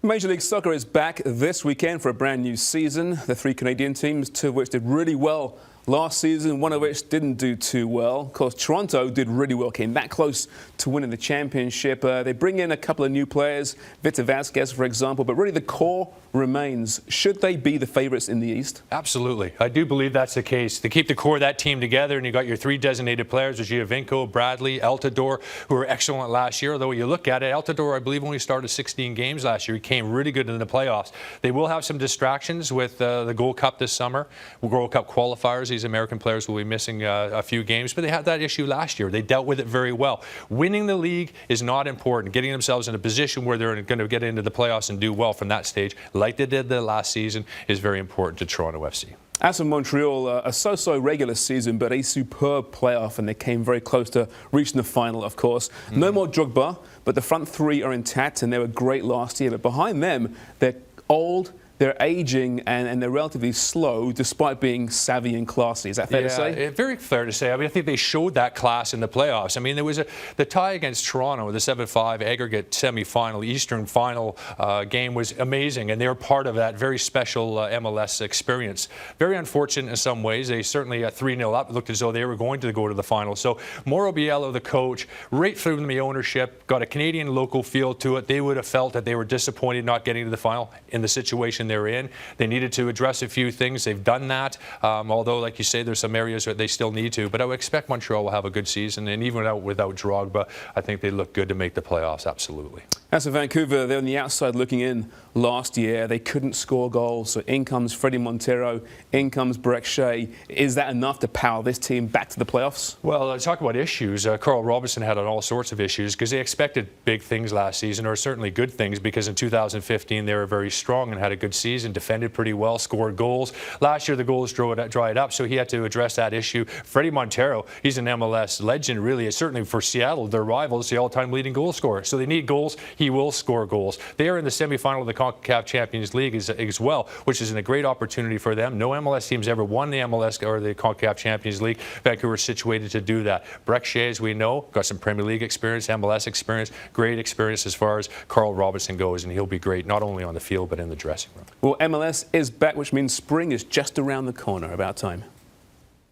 Major League Soccer is back this weekend for a brand new season. The three Canadian teams, two of which did really well last season, one of which didn't do too well. Of course, Toronto did really well, came that close to winning the championship. They bring in a couple of new players, Victor Vasquez, for example, but really the core remains. Should they be the favourites in the East? Absolutely. I do believe that's the case. To keep the core of that team together, and you got your three designated players, Giovinco, Bradley, Altidore, who were excellent last year. Although you look at it, Altidore, I believe, only started 16 games last year. He came really good in the playoffs. They will have some distractions with the Gold Cup this summer. Gold Cup qualifiers. These American players will be missing a few games, but they had that issue last year. They dealt with it very well. Winning the league is not important. Getting themselves in a position where they're going to get into the playoffs and do well from that stage, like they did the last season, is very important to Toronto FC. As for Montreal, a so-so regular season, but a superb playoff, and they came very close to reaching the final, of course. No more Drogba, but the front three are intact, and they were great last year. But behind them, they're old, they're aging, and they're relatively slow, despite being savvy and classy. Is that fair to say? Yeah, very fair to say. I mean, I think they showed that class in the playoffs. I mean, there was the tie against Toronto, the 7-5 aggregate semifinal, Eastern final game was amazing, and they were part of that very special MLS experience. Very unfortunate in some ways. They certainly 3-0 up. It looked as though they were going to go to the final. So Mauro Biello, the coach, right through the ownership, got a Canadian local feel to it. They would have felt that they were disappointed not getting to the final in the situation they're in. They needed to address a few things. They've done that, although, like you say, there's some areas that they still need to. But I would expect Montreal will have a good season, and even without Drogba, I think they look good to make the playoffs, absolutely. As for Vancouver, they're on the outside looking in last year. They couldn't score goals, so in comes Freddie Montero, in comes Brek Shea. Is that enough to power this team back to the playoffs? Well, talk about issues. Carl Robinson had all sorts of issues because they expected big things last season, or certainly good things, because in 2015 they were very strong and had a good season, defended pretty well, scored goals. Last year the goals dried up, so he had to address that issue. Freddie Montero, he's an MLS legend, really. Certainly for Seattle, their rivals, the all-time leading goal scorer. So they need goals. He will score goals. They are in the semifinal of the CONCACAF Champions League as well, which is a great opportunity for them. No MLS team's ever won the MLS or the CONCACAF Champions League. Vancouver is situated to do that. Brek Shea, as we know, got some Premier League experience, MLS experience, great experience as far as Carl Robinson goes, and he'll be great not only on the field but in the dressing room. Well, MLS is back, which means spring is just around the corner. About time.